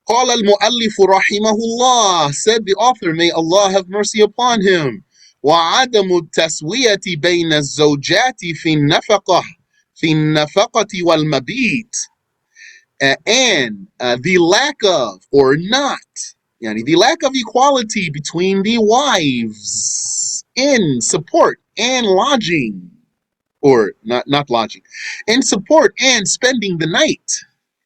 قال المؤلف رحمه الله, said the author, may Allah have mercy upon him, وعدم التسوية بين الزوجات في النفقة والمبيت, and the lack of, or not, yani the lack of equality between the wives in support and lodging, or not lodging, in support and spending the night,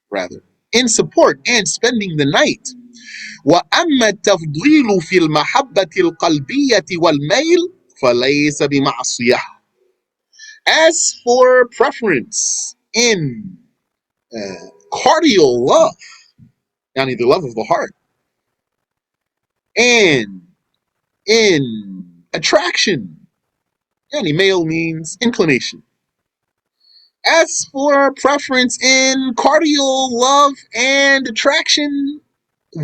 rather, in support and spending the night. وأما التفضيل في المحبة القلبية والميل فليس بمعصية. As for preference in cardial love, yani the love of the heart, and in attraction, yani male means inclination. As for preference in cardial love and attraction,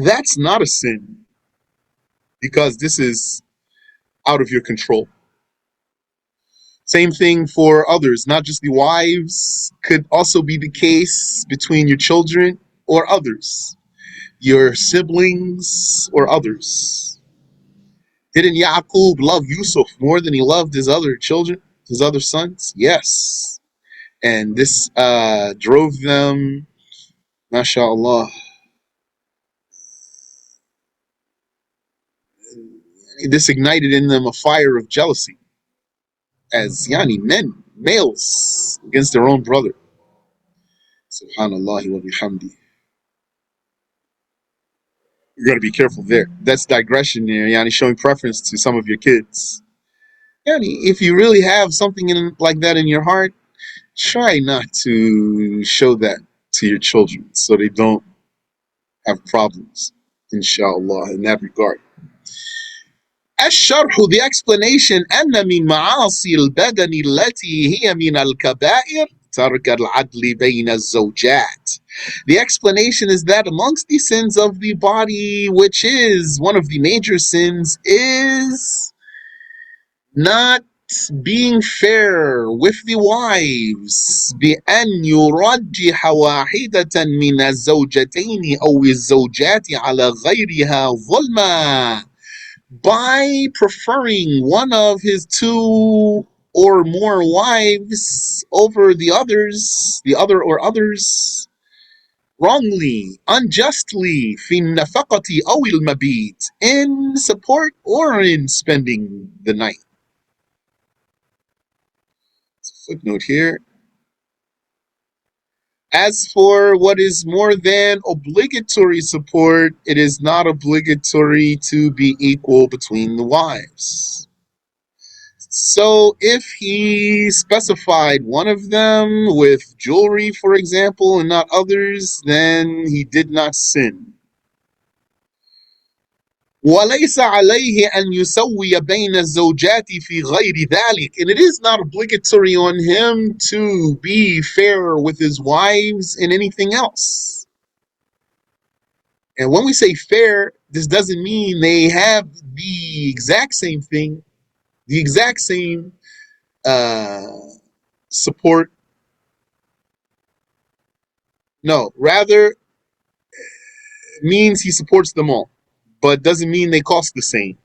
that's not a sin, because this is out of your control. Same thing for others, not just the wives, could also be the case between your children or others, your siblings or others. Didn't Yaqub love Yusuf more than he loved his other children, his other sons? Yes. And this drove them, mashallah, this ignited in them a fire of jealousy as yani men, males, against their own brother. Subhanallah wa bihamdi. You got to be careful there. That's digression there, yani showing preference to some of your kids. Yani, if you really have something like that in your heart, try not to show that to your children so they don't have problems, inshallah, in that regard. الشرح, the explanation, أن من معاصي البدن التي هي من الكبائر ترك العدل بين الزوجات. The explanation is that amongst the sins of the body, which is one of the major sins, is not being fair with the wives, بأن يرجح واحدة من الزوجتين أو الزوجات على غيرها ظلما, by preferring one of his two or more wives over the other or others, wrongly, unjustly, في النفقة أو المبيت, in support or in spending the night. Footnote here. As for what is more than obligatory support, it is not obligatory to be equal between the wives. So if he specified one of them with jewelry, for example, and not others, then he did not sin. وَلَيْسَ عَلَيْهِ أَنْ يُسَوِّيَ بَيْنَ الزَّوْجَاتِ فِي غَيْرِ ذَلِكَ. And it is not obligatory on him to be fair with his wives in anything else. And when we say fair, this doesn't mean they have the exact same thing, the exact same support. No, rather means he supports them all, but doesn't mean they cost the same.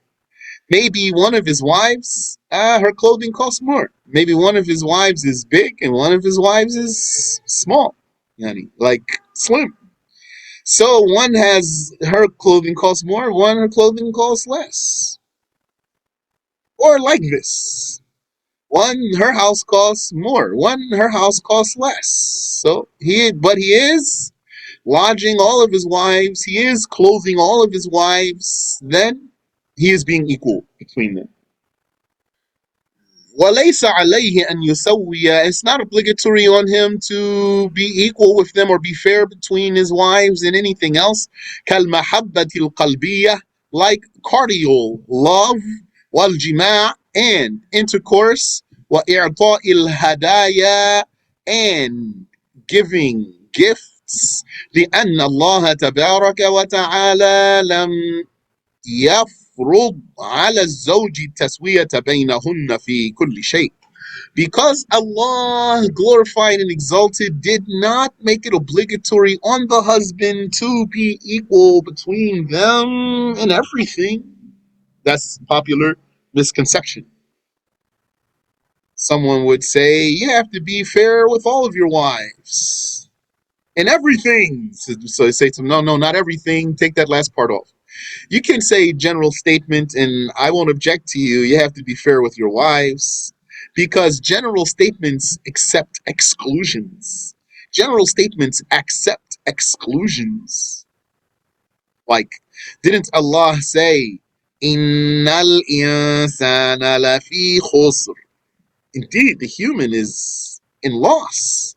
Maybe one of his wives, her clothing costs more. Maybe one of his wives is big and one of his wives is small, yani, like slim. So one has, her clothing costs more, one her clothing costs less. Or like this. One, her house costs more, one, her house costs less. So he is lodging all of his wives, he is clothing all of his wives, then he is being equal between them. وَلَيْسَ عَلَيْهِ أَنْ يُسَوِّيَ. It's not obligatory on him to be equal with them or be fair between his wives in anything else. كَالْمَحَبَّةِ الْقَلْبِيَّةِ, like cardial love, وَالْجِمَاعِ, and intercourse, وَإِعْطَاءِ الْهَدَايَا, and giving gifts. لأن الله تبارك وتعالى لم يفرض على الزوج التسوية بينهن في كل شيء. Because Allah, glorified and exalted, did not make it obligatory on the husband to be equal between them in everything. That's popular misconception. Someone would say, you have to be fair with all of your wives in everything. So they say to them, no, no, not everything. Take that last part off. You can say general statement, and I won't object to you. You have to be fair with your wives because general statements accept exclusions. General statements accept exclusions. Like, didn't Allah say, Innal insana lafi khusr? Indeed, the human is in loss.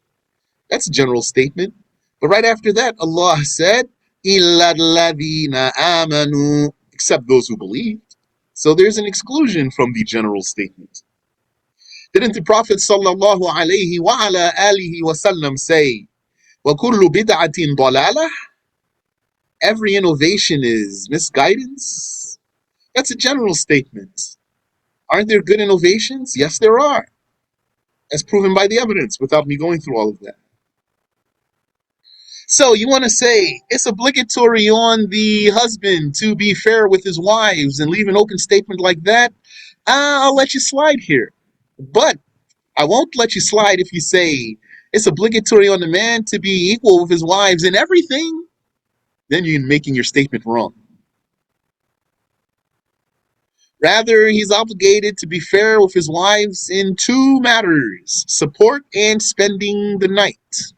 That's a general statement. But right after that, Allah said, إِلَّا الَّذِينَ آمَنُوا, except those who believed. So there's an exclusion from the general statement. Didn't the Prophet sallallahu alayhi wa ala alihi wasallam say, وَكُلُّ بِدْعَةٍ ضَلَالَةٍ? Every innovation is misguidance? That's a general statement. Aren't there good innovations? Yes, there are. As proven by the evidence, without me going through all of that. So you want to say it's obligatory on the husband to be fair with his wives and leave an open statement like that? I'll let you slide here. But I won't let you slide if you say it's obligatory on the man to be equal with his wives in everything. Then you're making your statement wrong. Rather, he's obligated to be fair with his wives in two matters: support and spending the night.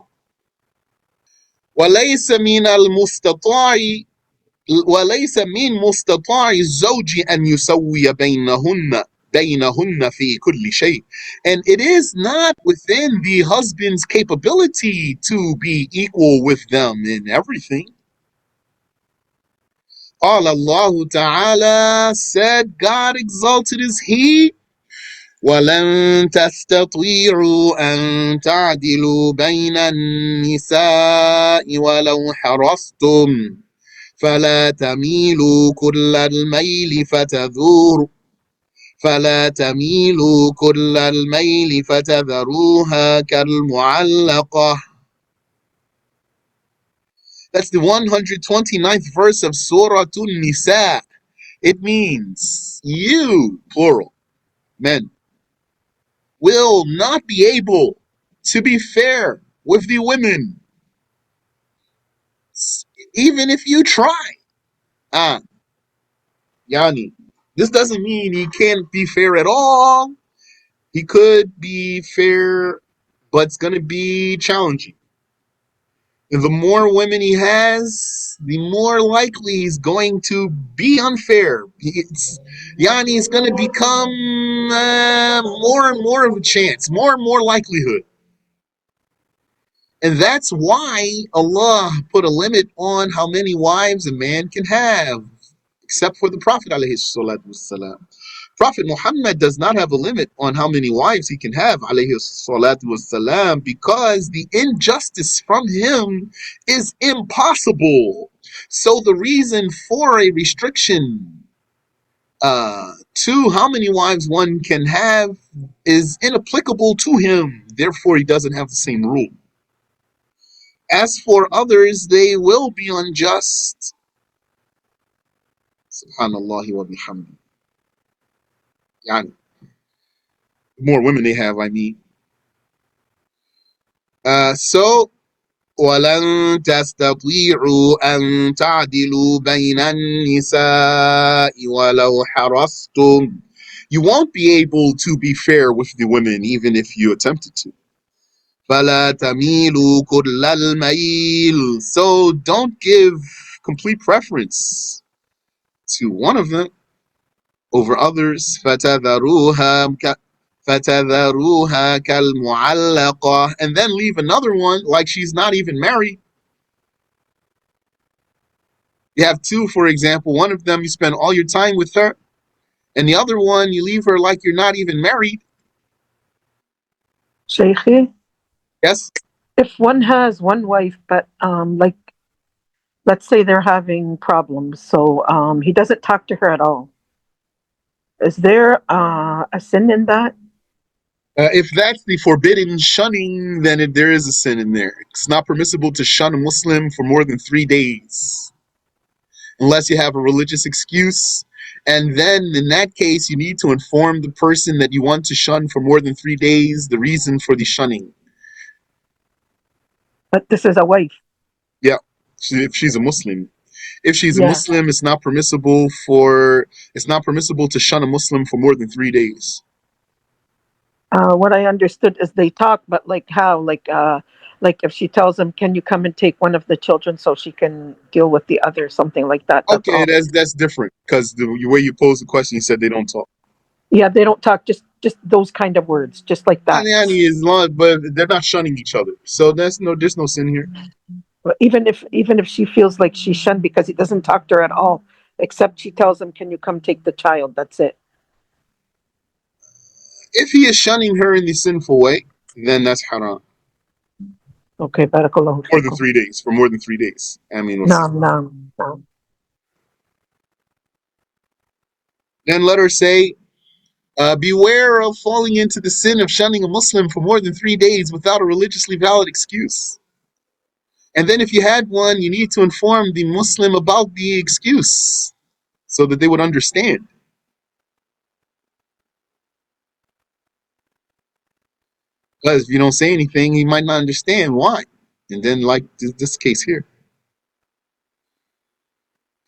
وليس من المستطاع وليس من مستطاع الزوج أن يسوي بينهن في كل شيء. And it is not within the husband's capability to be equal with them in everything. Allah Ta'ala said, God exalted is He, وَلَن تَسْتَطِيعُوا أَن تَعْدِلُوا بَيْنَ النِّسَاءِ وَلَوْ حَرَصْتُمْ فلا تميلوا كل الميل فتذروها كالمعلقة. That's the 129th verse of Surah An-Nisa. It means you, plural, men, will not be able to be fair with the women, even if you try. Yani, this doesn't mean he can't be fair at all. He could be fair, but it's going to be challenging. And the more women he has, the more likely he's going to be unfair. Yani is going to become more and more of a chance, more and more likelihood. And that's why Allah put a limit on how many wives a man can have, except for the Prophet alayhi salatu wassalam. Prophet Muhammad does not have a limit on how many wives he can have, alayhi salatu wassalam, because the injustice from him is impossible. So the reason for a restriction to how many wives one can have is inapplicable to him. Therefore, he doesn't have the same rule. As for others, they will be unjust. Subhanallah wa bihamdi. Yani, the more women they have, I mean. So, وَلَن تَسْتَطِيعُوا أَن تَعْدِلُوا بَيْنَ النِّسَاءِ وَلَوْ حَرَصْتُمْ. You won't be able to be fair with the women, even if you attempted to. فَلَا تَمِيلُوا كُلَّ الْمَيْلِ. So don't give complete preference to one of them over others. فَتَذَرُوهَا كَالْمُعَلَّقَةِ. And then leave another one like she's not even married. You have two, for example. One of them you spend all your time with her, and the other one you leave her like you're not even married. Shaykhi, Yes? if one has one wife, but like, let's say they're having problems, so he doesn't talk to her at all. Is there a sin in that? If that's the forbidden shunning, then there is a sin in there. It's not permissible to shun a Muslim for more than 3 days unless you have a religious excuse. And then in that case, you need to inform the person that you want to shun for more than 3 days the reason for the shunning. But this is a wife. Yeah, if she's a Muslim. If she's a Yeah. Muslim, it's not permissible to shun a Muslim for more than 3 days. What I understood is they talk, but like how? Like if she tells him, "Can you come and take one of the children so she can deal with the other?" Something like that. That's Okay, all. that's different because the way you pose the question, you said they don't talk. Yeah, they don't talk. Just those kind of words, just like that. Yani is long, but they're not shunning each other, so there's no sin here. But even if she feels like she's shunned because he doesn't talk to her at all, except she tells him, "Can you come take the child?" That's it. If he is shunning her in the sinful way, then that's haram. Okay, barakallahu More than fikum. 3 days, for more than 3 days. I mean, No, no, no. then let her say, beware of falling into the sin of shunning a Muslim for more than 3 days without a religiously valid excuse. And then if you had one, you need to inform the Muslim about the excuse so that they would understand. Because if you don't say anything, he might not understand why. And then, like this case here.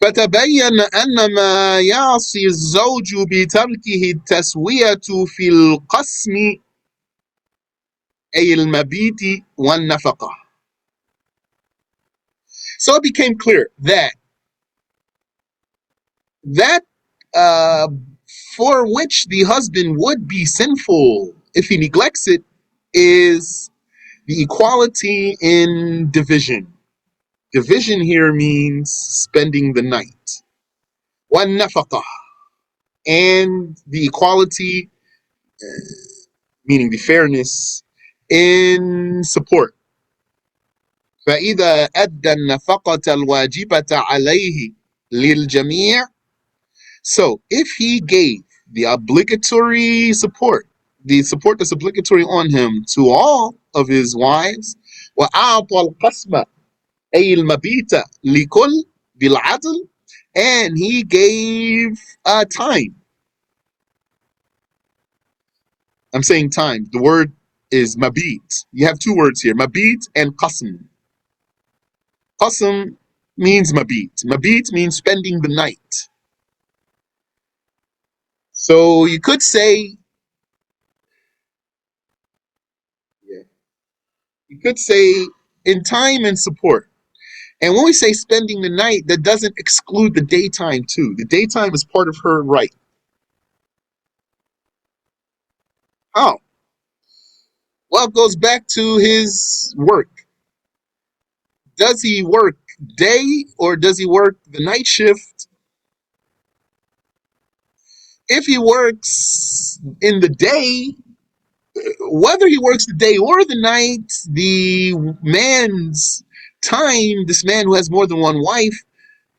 فتبين أن ما يعصي الزوج بتركه التسوية في القسم أي المبيت والنفقة. So it became clear that uh, for which the husband would be sinful if he neglects it is the equality in division. Division here means spending the night. والنفقة, and the equality, meaning the fairness, in support. فإذا أدى النفقة الواجبة عليه للجميع. So if he gave the obligatory support, the support that's obligatory on him to all of his wives, وأعطى القسم أي المبيت لكل بالعدل, and he gave time. I'm saying time. The word is mabit. You have two words here, mabit and qasm. Qasm means mabit. Mabit means spending the night. So you could say, yeah, you could say in time and support. And when we say spending the night, that doesn't exclude the daytime too. The daytime is part of her right. How? Well, it goes back to his work. Does he work day or does he work the night shift? If he works in the day, whether he works the day or the night, the man's time, this man who has more than one wife,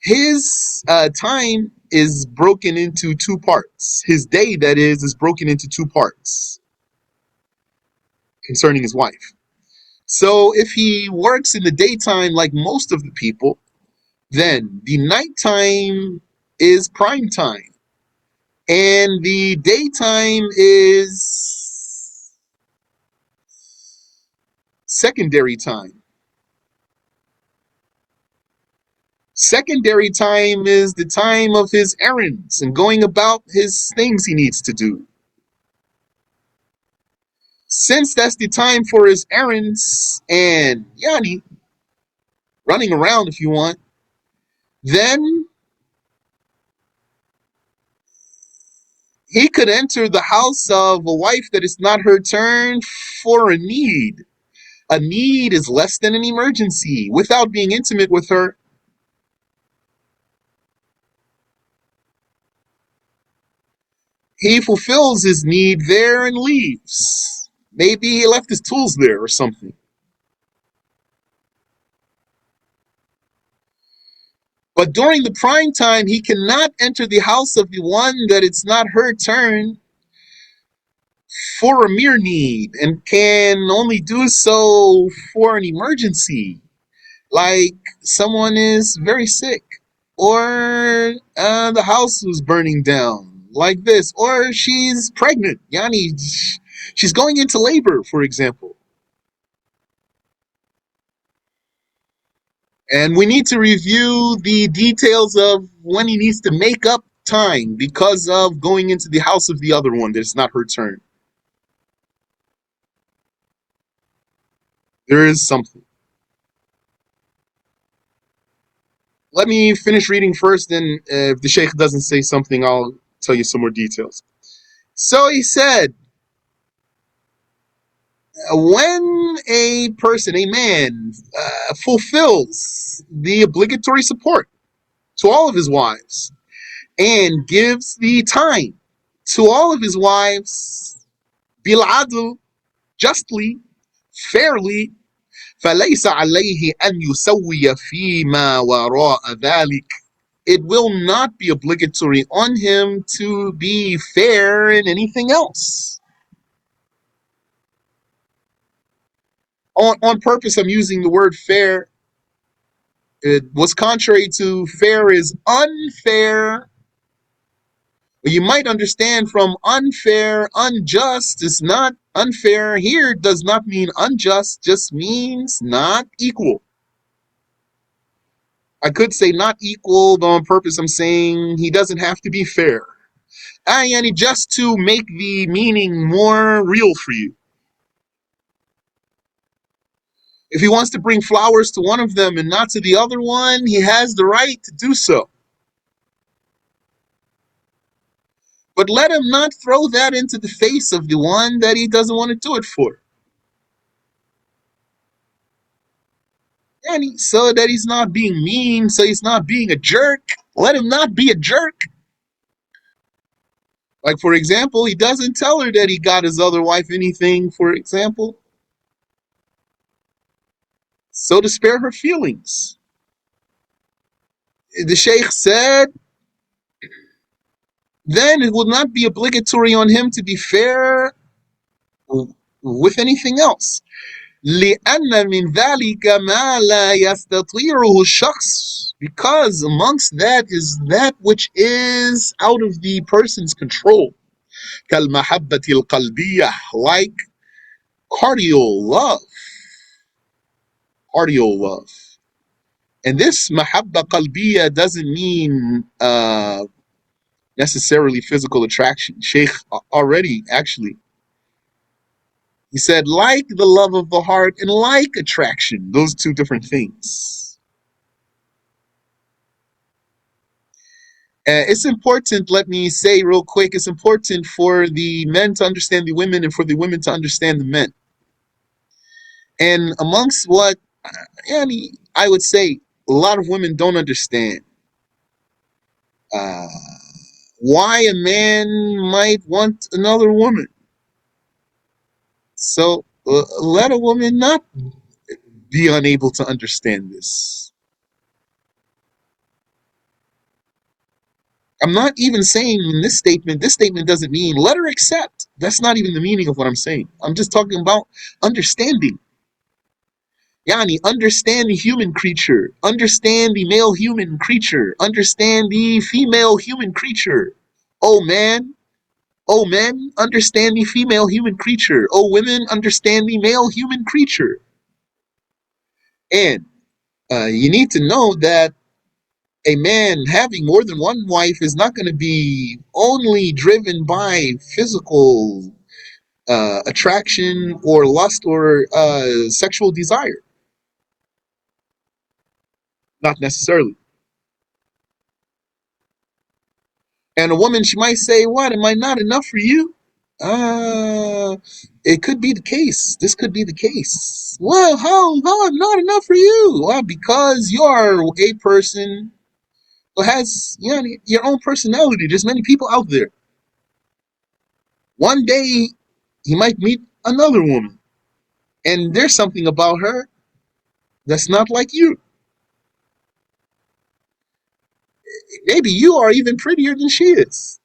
his time is broken into two parts. His day, that is broken into two parts concerning his wife. So if he works in the daytime like most of the people, then the nighttime is prime time and the daytime is secondary time. Secondary time is the time of his errands and going about his things he needs to do. Since that's the time for his errands and yani running around if you want, then he could enter the house of a wife that is not her turn for a need. A need is less than an emergency without being intimate with her. He fulfills his need there and leaves. Maybe he left his tools there or something. But during the prime time, he cannot enter the house of the one that it's not her turn for a mere need and can only do so for an emergency, like someone is very sick, or the house was burning down, like this, or she's pregnant, yani she's going into labor, for example. And we need to review the details of when he needs to make up time because of going into the house of the other one that it's not her turn. There is something. Let me finish reading first, then if the Sheikh doesn't say something, I'll tell you some more details. So he said, when a person, a man, fulfills the obligatory support to all of his wives and gives the time to all of his wives, bil'adl, justly, fairly, فليس عليه أن يسوي فيما وراء ذلك. It will not be obligatory on him to be fair in anything else. On purpose, I'm using the word fair. What's contrary to fair is unfair. You might understand from unfair, unjust is not unfair. Here does not mean unjust, just means not equal. I could say not equal, but on purpose I'm saying he doesn't have to be fair. And just to make the meaning more real for you. If he wants to bring flowers to one of them and not to the other one, he has the right to do so. But let him not throw that into the face of the one that he doesn't want to do it for. And so that he's not being mean, so he's not being a jerk. Let him not be a jerk. Like, for example, he doesn't tell her that he got his other wife anything, for example, so to spare her feelings. The Sheikh said, then it will not be obligatory on him to be fair with anything else. لأن من ذلك ما لا يستطيعه الشخص, because amongst that is that which is out of the person's control. كالمحبة القلبية, like cardial love. Cardial love. And this mahabba qalbiya doesn't mean necessarily physical attraction. Sheikh already actually, he said, like the love of the heart and like attraction, those two different things. It's important, let me say real quick, it's important for the men to understand the women and for the women to understand the men. And amongst what I would say a lot of women don't understand uh, why a man might want another woman. So let a woman not be unable to understand this. I'm not even saying in this statement doesn't mean let her accept. That's not even the meaning of what I'm saying. I'm just talking about understanding. Yani, understand the human creature, understand the male human creature, understand the female human creature. Oh man, oh men, understand the female human creature. Oh women, understand the male human creature. And you need to know that a man having more than one wife is not going to be only driven by physical attraction or lust or sexual desire. Not necessarily. And a woman, she might say, "What? Am I not enough for you?" Uh, it could be the case. This could be the case. Well, how I'm not enough for you? Well, because you are a person who has your own personality. There's many people out there. One day he might meet another woman, and there's something about her that's not like you. Maybe you are even prettier than she is.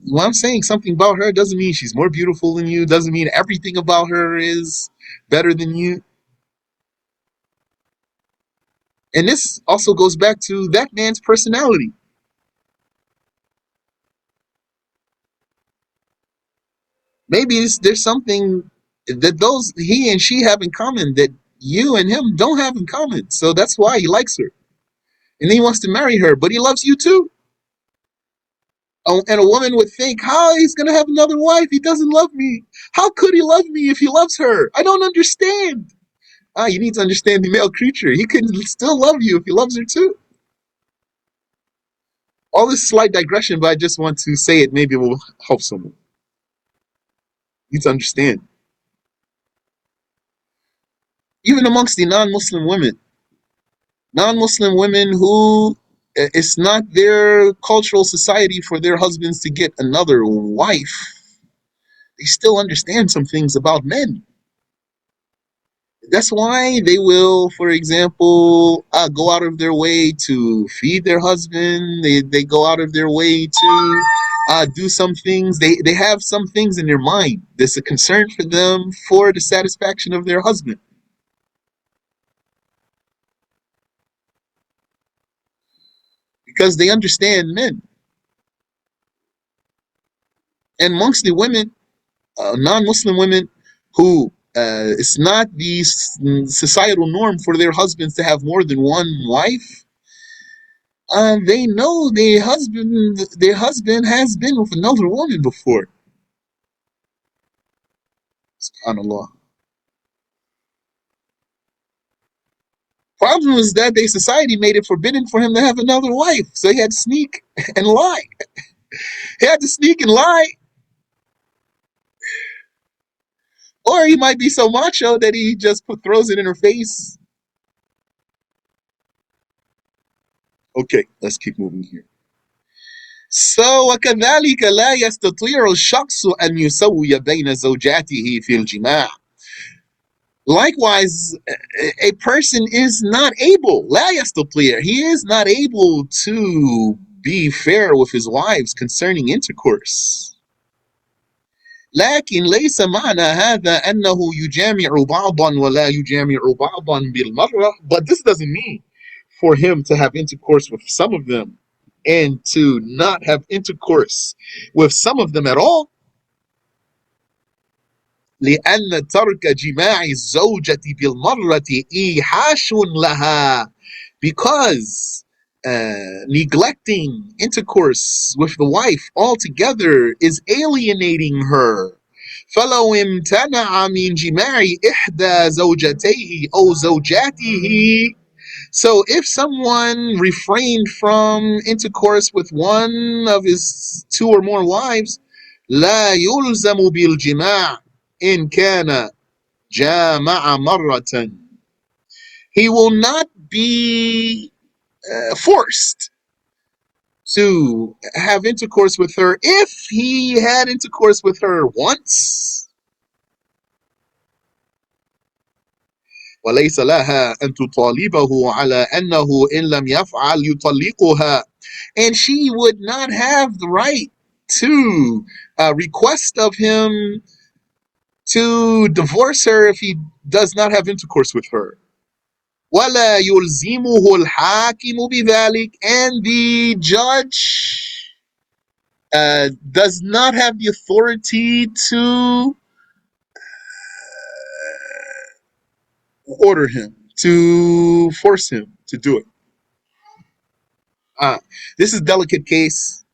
When I'm saying something about her doesn't mean she's more beautiful than you, doesn't mean everything about her is better than you. And this also goes back to that man's personality. Maybe there's something that those he and she have in common that you and him don't have in common. So that's why he likes her. And he wants to marry her, but he loves you too. Oh, and a woman would think, how he's going to have another wife? He doesn't love me. How could he love me if he loves her? I don't understand. You need to understand the male creature. He can still love you if he loves her too. All this slight digression, but I just want to say it. Maybe it will help someone. You need to understand. Even amongst the non-Muslim women who it's not their cultural society for their husbands to get another wife, they still understand some things about men. That's why they will, for example, go out of their way to feed their husband. They go out of their way to do some things. They have some things in their mind that's a concern for them for the satisfaction of their husband, because they understand men. And amongst the women, non-Muslim women, who it's not the societal norm for their husbands to have more than one wife. They know their husband has been with another woman before. SubhanAllah. Problem is that their society made it forbidden for him to have another wife, so he had to sneak and lie. He had to sneak and lie, or he might be so macho that he just throws it in her face. Okay, let's keep moving here. So وكذلك لا يستطيع الشخص أن يسوي بين زوجاته في الجماع. Likewise, a person is not able, لا يستطيع, he is not able to be fair with his wives concerning intercourse. لكن ليس معنى هذا أنه يجامع بعضا ولا يجامع بعضا بالمرة. But this doesn't mean for him to have intercourse with some of them and to not have intercourse with some of them at all. لأن ترك جماع الزوجة بالمرة إيحاش لها, because neglecting intercourse with the wife altogether is alienating her. فلو امتنع من جماع إحدى زوجتيه أو زوجاته, so if someone refrained from intercourse with one of his two or more wives, لا يلزم بالجماع إن كان جامع مرة, he will not be forced to have intercourse with her if he had intercourse with her once. وليس لها أن تطالبه على أنه إن لم يفعل يطلقها, and she would not have the right to request of him to divorce her if he does not have intercourse with her. ولا يلزمه الحاكم بذلك, and the judge does not have the authority to order him, to force him to do it. Uh, this is a delicate case,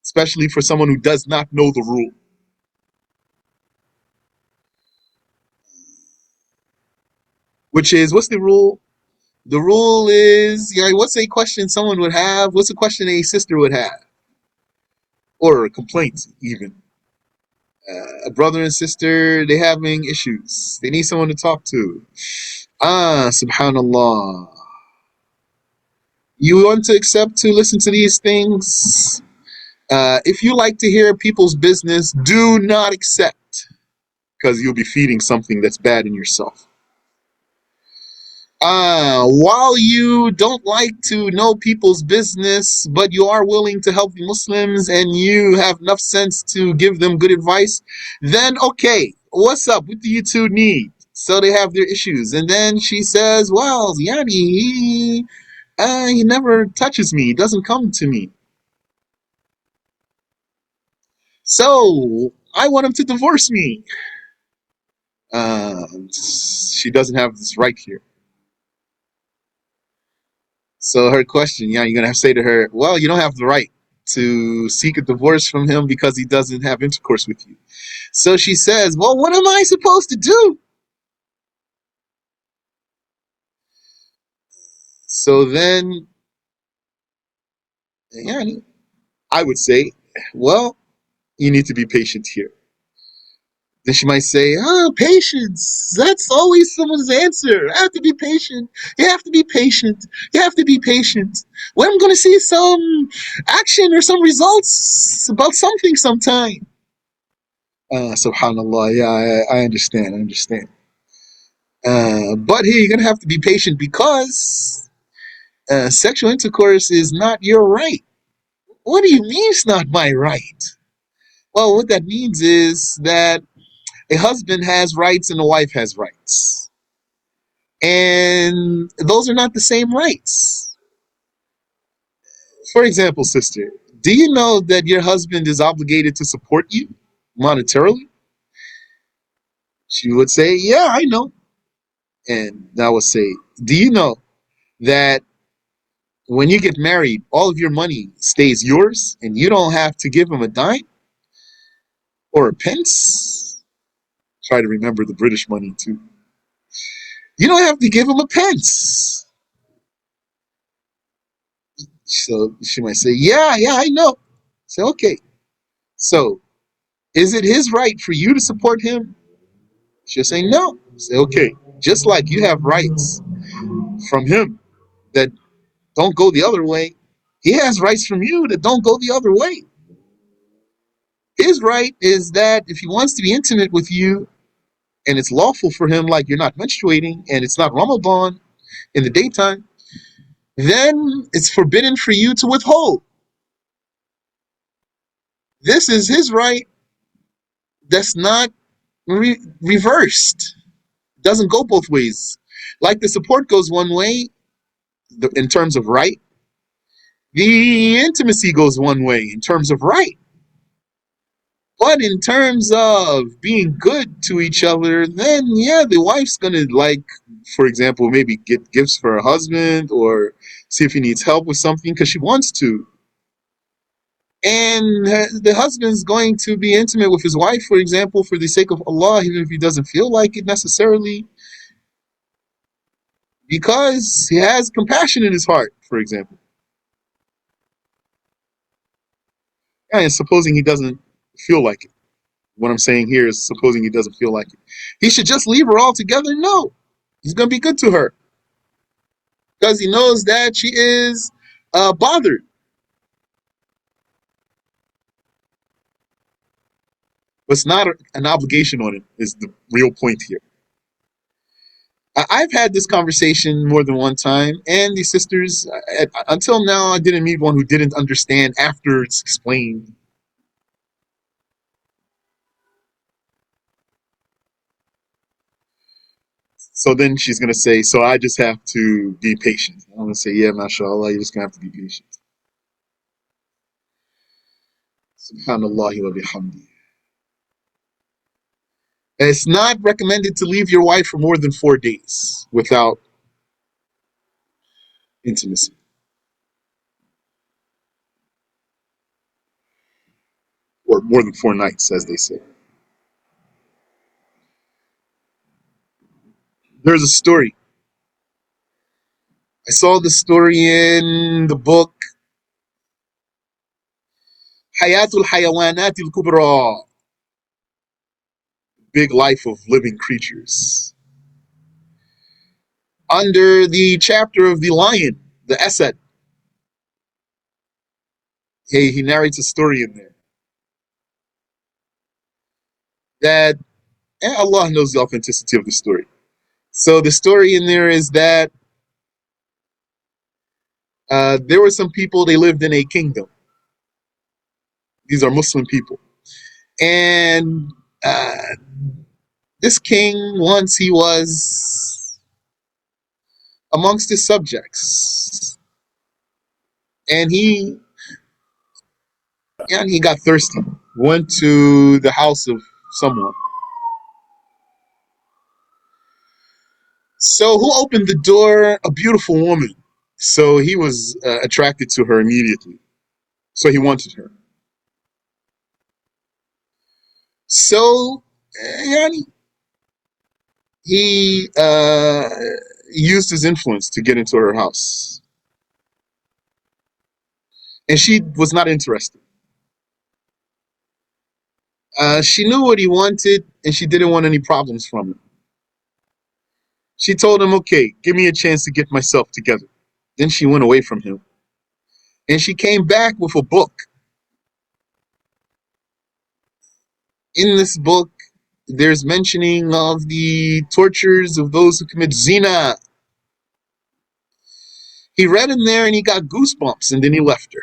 especially for someone who does not know the rule. Which is, what's the rule? The rule is, what's a question someone would have? What's a question a sister would have? Or a complaint, even. A brother and sister, they having issues. They need someone to talk to. Subhanallah. You want to accept to listen to these things? If you like to hear people's business, do not accept, because you'll be feeding something that's bad in yourself. While you don't like to know people's business, but you are willing to help the Muslims and you have enough sense to give them good advice, then okay, what's up? What do you two need? So they have their issues. And then she says, well, Yani, he never touches me. He doesn't come to me. So I want him to divorce me. She doesn't have this right here. So her question, yeah, you're gonna have to say to her, well, you don't have the right to seek a divorce from him because he doesn't have intercourse with you. So she says, well, what am I supposed to do? So then, yeah, I would say, well, you need to be patient here. Then she might say, oh, patience. That's always someone's answer. I have to be patient. You have to be patient. You have to be patient. When I'm going to see some action or some results about something sometime. Subhanallah. Yeah, I understand. I understand. But here you're going to have to be patient because sexual intercourse is not your right. What do you mean it's not my right? Well, what that means is that a husband has rights and a wife has rights. And those are not the same rights. For example, sister, do you know that your husband is obligated to support you monetarily? She would say, yeah, I know. And I would say, do you know that when you get married, all of your money stays yours and you don't have to give him a dime or a pence? Try to remember the British money too. You don't have to give him a pence. So she might say, yeah, I know. Say, okay. So is it his right for you to support him? She'll say, no. Say, okay. Just like you have rights from him that don't go the other way, he has rights from you that don't go the other way. His right is that if he wants to be intimate with you and it's lawful for him, like you're not menstruating and it's not Ramadan in the daytime, then it's forbidden for you to withhold. This is his right that's not reversed. It doesn't go both ways. Like the support goes one way in terms of right, the intimacy goes one way in terms of right. But in terms of being good to each other, then yeah, the wife's gonna like, for example, maybe get gifts for her husband or see if he needs help with something because she wants to. And the husband's going to be intimate with his wife, for example, for the sake of Allah, even if he doesn't feel like it necessarily, because he has compassion in his heart, for example. And supposing he doesn't feel like it. What I'm saying here is supposing he doesn't feel like it. He should just leave her altogether? No. He's going to be good to her because he knows that she is bothered. But it's not an obligation on him, is the real point here. I've had this conversation more than one time, and the sisters, until now, I didn't meet one who didn't understand after it's explained. So then she's going to say, so I just have to be patient. I'm going to say, yeah, mashallah, you're just going to have to be patient. Subhanallah wa bihamdi. It's not recommended to leave your wife for more than 4 days without intimacy, or more than 4 nights, as they say. There's a story. I saw the story in the book Hayatul Hayawanat al Kubra, Big Life of Living Creatures. Under the chapter of the lion, the Asad, he narrates a story in there that Allah knows the authenticity of the story. So the story in there is that there were some people, they lived in a kingdom. These are Muslim people. And uh, this king, once he was amongst his subjects, and he got thirsty, went to the house of someone. So who opened the door? A beautiful woman. So he was attracted to her immediately. So he wanted her. So yani, he used his influence to get into her house. And she was not interested. She knew what he wanted, and she didn't want any problems from him. She told him, okay, give me a chance to get myself together. Then she went away from him. And she came back with a book. In this book, there's mentioning of the tortures of those who commit zina. He read in there and he got goosebumps, and then he left her.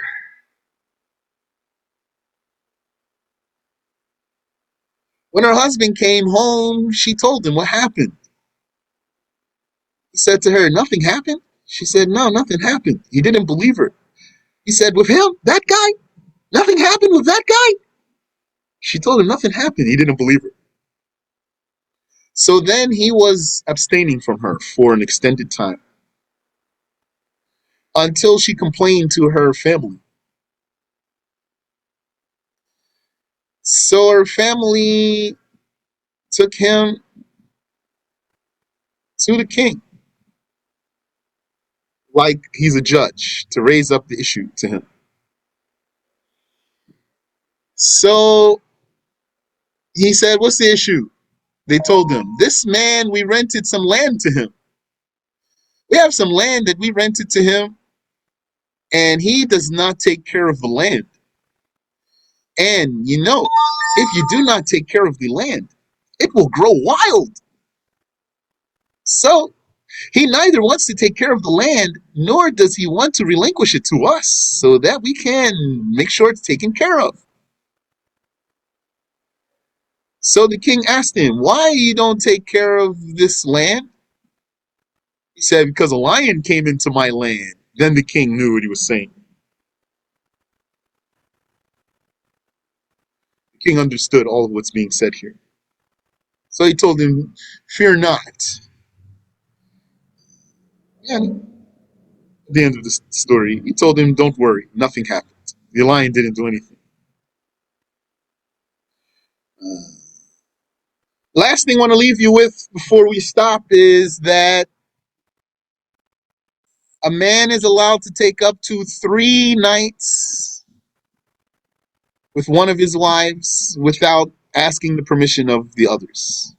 When her husband came home, she told him what happened. He said to her, nothing happened? She said, no, nothing happened. He didn't believe her. He said, with him? That guy? Nothing happened with that guy? She told him nothing happened. He didn't believe her. So then he was abstaining from her for an extended time until she complained to her family. So her family took him to the king, like he's a judge, to raise up the issue to him. So he said, what's the issue? They told him, this man, we rented some land to him. We have some land that we rented to him, and he does not take care of the land. And if you do not take care of the land, it will grow wild. So he neither wants to take care of the land, nor does he want to relinquish it to us so that we can make sure it's taken care of. So the king asked him, why you don't take care of this land? He said, because a lion came into my land. Then the king knew what he was saying. The king understood all of what's being said here. So he told him, fear not. And at the end of the story, he told him, don't worry, nothing happened. The lion didn't do anything. Last thing I want to leave you with before we stop is that a man is allowed to take up to 3 nights with one of his wives without asking the permission of the others.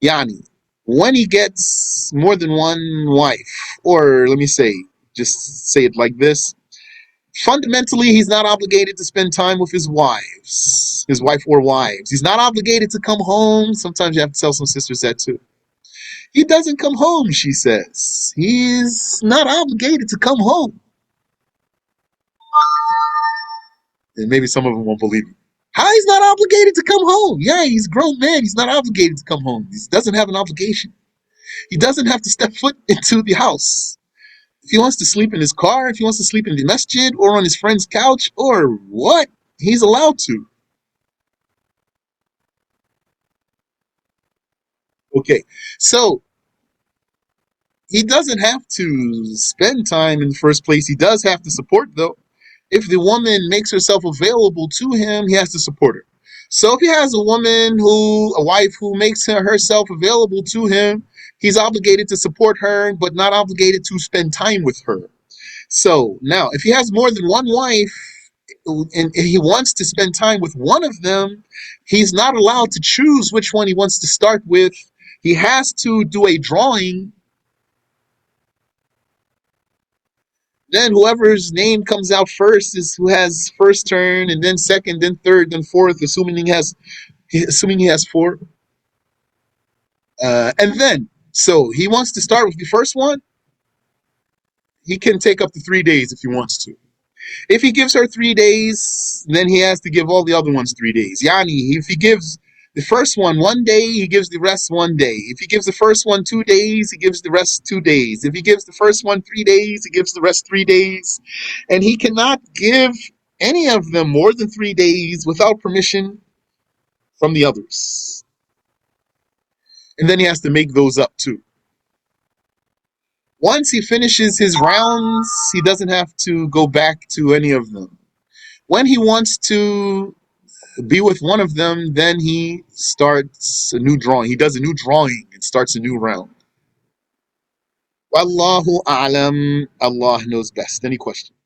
Yani, when he gets more than one wife, or let me say, just say it like this, fundamentally, he's not obligated to spend time with his wife or wives. He's not obligated to come home. Sometimes you have to tell some sisters that too. He doesn't come home, she says. He's not obligated to come home. And maybe some of them won't believe you. How he's not obligated to come home? Yeah, he's a grown man. He's not obligated to come home. He doesn't have an obligation. He doesn't have to step foot into the house. If he wants to sleep in his car, if he wants to sleep in the masjid or on his friend's couch or what, he's allowed to. Okay, so he doesn't have to spend time in the first place. He does have to support, though. If the woman makes herself available to him, he has to support her. So if he has a wife who makes herself available to him, he's obligated to support her, but not obligated to spend time with her. So now, if he has more than one wife and he wants to spend time with one of them, he's not allowed to choose which one he wants to start with. He has to do a drawing. Then whoever's name comes out first is who has first turn, and then second, then third, then fourth, assuming he has 4. And then, so he wants to start with the first one. He can take up to 3 days if he wants to. If he gives her 3 days, then he has to give all the other ones 3 days. Yani, if he gives the first one 1 day, he gives the rest 1 day. If he gives the first one 2 days, he gives the rest 2 days. If he gives the first one 3 days, he gives the rest 3 days. And he cannot give any of them more than 3 days without permission from the others. And then he has to make those up too. Once he finishes his rounds, he doesn't have to go back to any of them. When he wants to be with one of them, then he starts a new drawing. He does a new drawing and starts a new round. Wallahu a'lam. Allah knows best. Any questions?